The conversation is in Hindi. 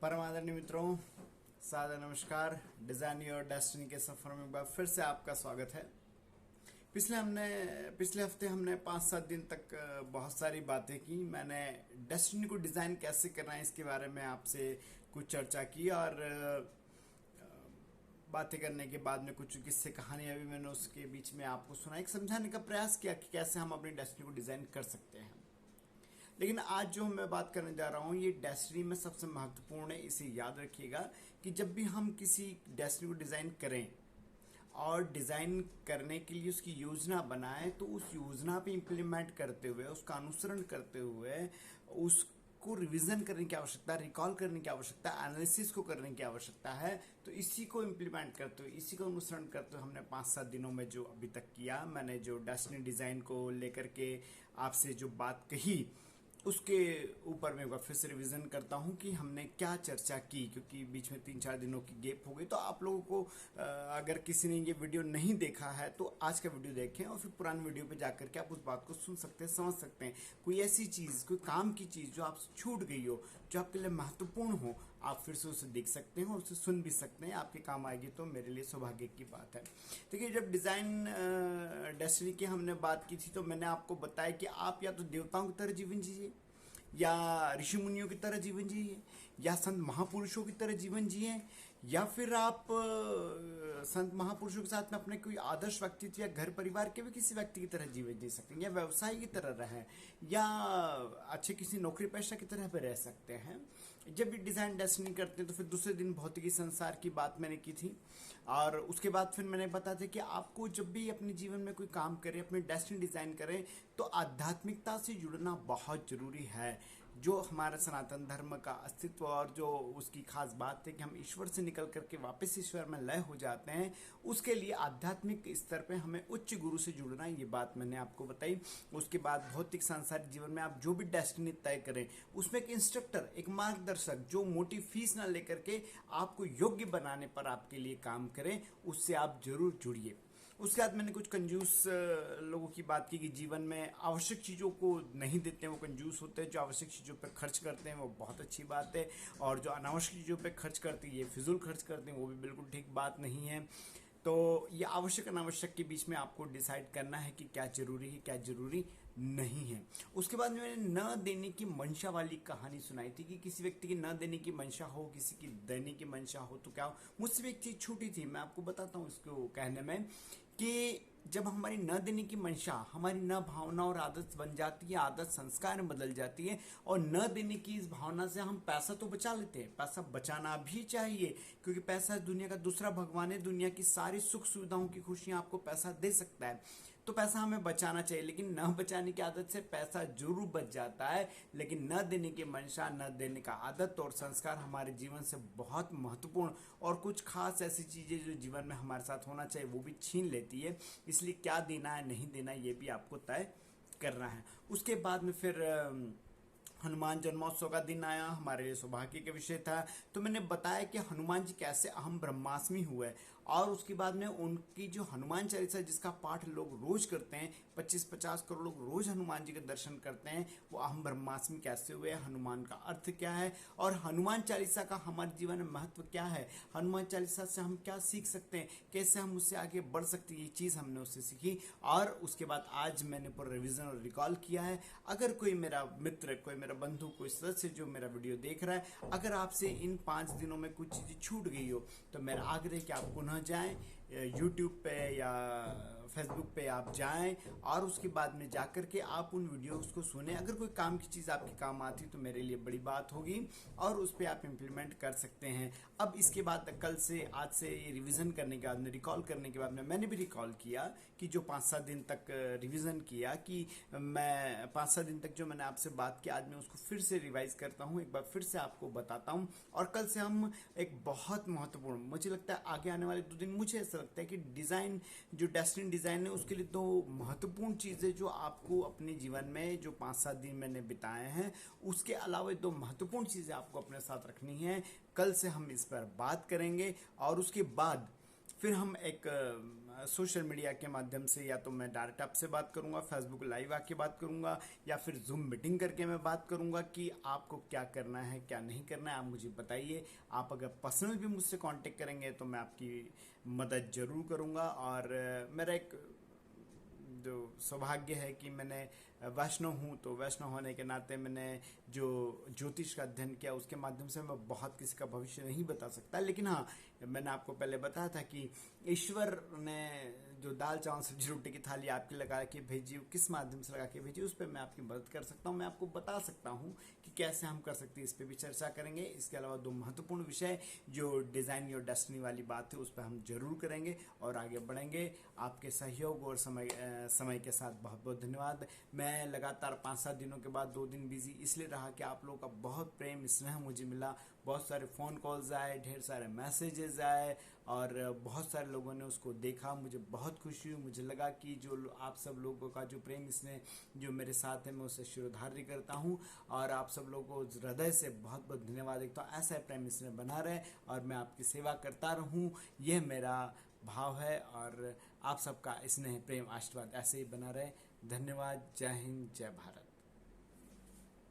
परम आदरणीय मित्रों, सादर नमस्कार। डिजाइन योर डेस्टिनी के सफर में एक बार फिर से आपका स्वागत है। पिछले हफ्ते हमने 5-7 दिन तक बहुत सारी बातें की। मैंने डेस्टिनी को डिजाइन कैसे करना है इसके बारे में आपसे कुछ चर्चा की और बातें करने के बाद में कुछ किस्से कहानियां भी मैंने उसके बीच में आपको सुनाई, समझाने का प्रयास किया कि कैसे हम अपनी डेस्टिनी को डिजाइन कर सकते हैं। लेकिन आज जो मैं बात करने जा रहा हूँ ये डेस्टिनी में सबसे महत्वपूर्ण है। इसे याद रखिएगा कि जब भी हम किसी डेस्टिनी को डिज़ाइन करें और डिज़ाइन करने के लिए उसकी योजना बनाएं तो उस योजना पे इम्प्लीमेंट करते हुए, उसका अनुसरण करते हुए, उसको रिवीजन करने की आवश्यकता, रिकॉल करने की आवश्यकता, एनालिसिस को करने की आवश्यकता है। तो इसी को इम्प्लीमेंट करते हुए, इसी को अनुसरण करते हुए हमने 5-7 दिनों में जो अभी तक किया, मैंने जो डेस्टिनी डिज़ाइन को लेकर के आपसे जो बात कही उसके ऊपर मैं एक बार फिर से रिवीजन करता हूं कि हमने क्या चर्चा की, क्योंकि बीच में 3-4 दिनों की गैप हो गई। तो आप लोगों को अगर किसी ने ये वीडियो नहीं देखा है तो आज का वीडियो देखें और फिर पुराने वीडियो पे जाकर के आप उस बात को सुन सकते हैं, समझ सकते हैं। कोई ऐसी चीज़, कोई काम की चीज़ जो आपसे छूट गई हो, जो आपके लिए महत्वपूर्ण हो, आप फिर से उसे देख सकते हैं और उसे सुन भी सकते हैं। आपके काम आएगी तो मेरे लिए सौभाग्य की बात है। देखिए, जब डिज़ाइन डेस्टिनी की हमने बात की थी तो मैंने आपको बताया कि आप या तो देवताओं की तरह जीवन जिए, या ऋषि मुनियों की तरह जीवन जिए, या संत महापुरुषों की तरह जीवन जिए, या फिर आप संत महापुरुषों के साथ में अपने कोई आदर्श व्यक्तित्व या घर परिवार के भी किसी व्यक्ति की तरह जीवन जी सकते हैं, या व्यवसाय की तरह रहें, या अच्छे किसी नौकरी पेशा की तरह भी रह सकते हैं। जब भी डिजाइन डेस्टिनी करते हैं तो फिर दूसरे दिन भौतिकी संसार की बात मैंने की थी और उसके बाद फिर मैंने बताया था कि आपको जब भी अपने जीवन में कोई काम करें, अपनी डेस्टिनी डिजाइन करें, तो आध्यात्मिकता से जुड़ना बहुत जरूरी है। जो हमारा सनातन धर्म का अस्तित्व और जो उसकी खास बात है कि हम ईश्वर से निकल करके वापस ईश्वर में लय हो जाते हैं, उसके लिए आध्यात्मिक स्तर पे हमें उच्च गुरु से जुड़ना, ये बात मैंने आपको बताई। उसके बाद भौतिक सांसारिक जीवन में आप जो भी डेस्टिनी तय करें उसमें एक इंस्ट्रक्टर, एक मार्गदर्शक जो मोटी फीस ना लेकर के आपको योग्य बनाने पर आपके लिए काम करें, उससे आप जरूर जुड़िए। उसके बाद मैंने कुछ कंजूस लोगों की बात की कि जीवन में आवश्यक चीज़ों को नहीं देते हैं, वो कंजूस होते हैं। जो आवश्यक चीज़ों पर खर्च करते हैं वो बहुत अच्छी बात है, और जो अनावश्यक चीज़ों पर खर्च करते हैं, ये फिजूल खर्च करते हैं, वो भी बिल्कुल ठीक बात नहीं है। तो ये आवश्यक अनावश्यक के बीच में आपको डिसाइड करना है कि क्या जरूरी है, क्या जरूरी नहीं है। उसके बाद मैंने न देने की मंशा वाली कहानी सुनाई थी कि किसी व्यक्ति की न देने की मंशा हो, किसी की देने की मंशा हो तो क्या हो। मुझसे भी एक चीज छूटी थी, मैं आपको बताता हूँ इसको कहने में, कि जब हमारी न देने की मंशा हमारी न भावना और आदत बन जाती है, आदत संस्कार में बदल जाती है, और न देने की इस भावना से हम पैसा तो बचा लेते हैं, पैसा बचाना भी चाहिए, क्योंकि पैसा दुनिया का दूसरा भगवान है। दुनिया की सारी सुख सुविधाओं की खुशियां आपको पैसा दे सकता है, तो पैसा हमें बचाना चाहिए। लेकिन न बचाने की आदत से पैसा जरूर बच जाता है, लेकिन न देने की मंशा, न देने का आदत और संस्कार हमारे जीवन से बहुत महत्वपूर्ण और कुछ खास ऐसी चीजें जो जीवन में हमारे साथ होना चाहिए वो भी छीन लेती है। इसलिए क्या देना है, नहीं देना है, ये भी आपको तय करना है। उसके बाद में फिर हनुमान जन्मोत्सव का दिन आया, हमारे लिए सौभाग्य का विषय था। तो मैंने बताया कि हनुमान जी कैसे अहम ब्रह्मास्मि हुए, और उसके बाद में उनकी जो हनुमान चालीसा जिसका पाठ लोग रोज करते हैं, 25-50 करोड़ लोग रोज हनुमान जी के दर्शन करते हैं, वो अहम ब्रह्मास्मि कैसे हुए, हनुमान का अर्थ क्या है, और हनुमान चालीसा का हमारे जीवन में महत्व क्या है, हनुमान चालीसा से हम क्या सीख सकते हैं, कैसे हम उससे आगे बढ़ सकते हैं, ये चीज हमने उससे सीखी। और उसके बाद आज मैंने पूरा रिविजन और रिकॉल किया है। अगर कोई मेरा मित्र, कोई मेरा बंधु, कोई सदस्य जो मेरा वीडियो देख रहा है, अगर आपसे इन 5 दिनों में कुछ चीजें छूट गई हो तो मेरा आग्रह है कि आप पुनः जाएं, यूट्यूब पे या फेसबुक पे आप जाएं और उसके बाद में जाकर के आप उन वीडियोस को सुने। अगर कोई काम की चीज़ आपके काम आती तो मेरे लिए बड़ी बात होगी और उस पर आप इम्प्लीमेंट कर सकते हैं। अब इसके बाद कल से, आज से ये रिवीजन करने के बाद में, रिकॉल करने के बाद में, मैंने भी रिकॉल किया कि जो 5-7 दिन तक रिवीजन किया, कि मैं 5-7 दिन तक जो मैंने आपसे बात की, आज मैं उसको फिर से रिवाइज करता हूँ, एक बार फिर से आपको बताता हूँ। और कल से हम एक बहुत महत्वपूर्ण, मुझे लगता है आगे आने वाले 2 दिन, मुझे ऐसा लगता है कि डिज़ाइन, जो डेस्टिनी डिज़ाइन है, उसके लिए 2 महत्वपूर्ण चीज़ें जो आपको अपने जीवन में जो 5-7 दिन मैंने बिताए हैं, उसके अलावा 2 महत्वपूर्ण चीज़ें आपको अपने साथ रखनी है। कल से हम इस पर बात करेंगे और उसके बाद फिर हम एक सोशल मीडिया के माध्यम से, या तो मैं डायरेक्ट आपसे बात करूंगा, फेसबुक लाइव आके बात करूंगा, या फिर जूम मीटिंग करके मैं बात करूंगा कि आपको क्या करना है क्या नहीं करना है, आप मुझे बताइए। आप अगर पर्सनल भी मुझसे कांटेक्ट करेंगे तो मैं आपकी मदद ज़रूर करूंगा। और मेरा एक जो सौभाग्य है कि मैंने वैष्णव हूँ, तो वैष्णव होने के नाते मैंने जो ज्योतिष का अध्ययन किया उसके माध्यम से मैं बहुत किसी का भविष्य नहीं बता सकता, लेकिन हाँ, मैंने आपको पहले बताया था कि ईश्वर ने जो दाल चावल सब्जी रोटी की थाली आपके लगा के भेजी, किस माध्यम से लगा के भेजी, उस पर मैं आपकी मदद कर सकता हूँ, मैं आपको बता सकता हूँ कि कैसे हम कर सकते हैं। इस पर भी चर्चा करेंगे। इसके अलावा दो महत्वपूर्ण विषय, जो डिज़ाइन योर डेस्टिनी वाली बात है, उस पर हम जरूर करेंगे और आगे बढ़ेंगे। आपके सहयोग और समय के साथ बहुत बहुत धन्यवाद। मैं लगातार 5-7 दिनों के बाद 2 दिन बिजी इसलिए रहा कि आप लोगों का बहुत प्रेम स्नेह मुझे मिला, बहुत सारे फ़ोन कॉल्स आए, ढेर सारे मैसेजेस आए, और बहुत सारे लोगों ने उसको देखा। मुझे बहुत खुशी हुई, मुझे लगा कि जो आप सब लोगों का जो प्रेम स्नेह जो मेरे साथ है, मैं उसे शिरोधार्य करता हूँ, और आप सब लोगों को हृदय से बहुत बहुत धन्यवाद देता हूँ। ऐसा प्रेम स्नेह बना रहे और मैं आपकी सेवा करता रहूँ, यह मेरा भाव है। और आप सबका स्नेह प्रेम आशीर्वाद ऐसे ही बना रहे। धन्यवाद। जय हिंद, जय भारत।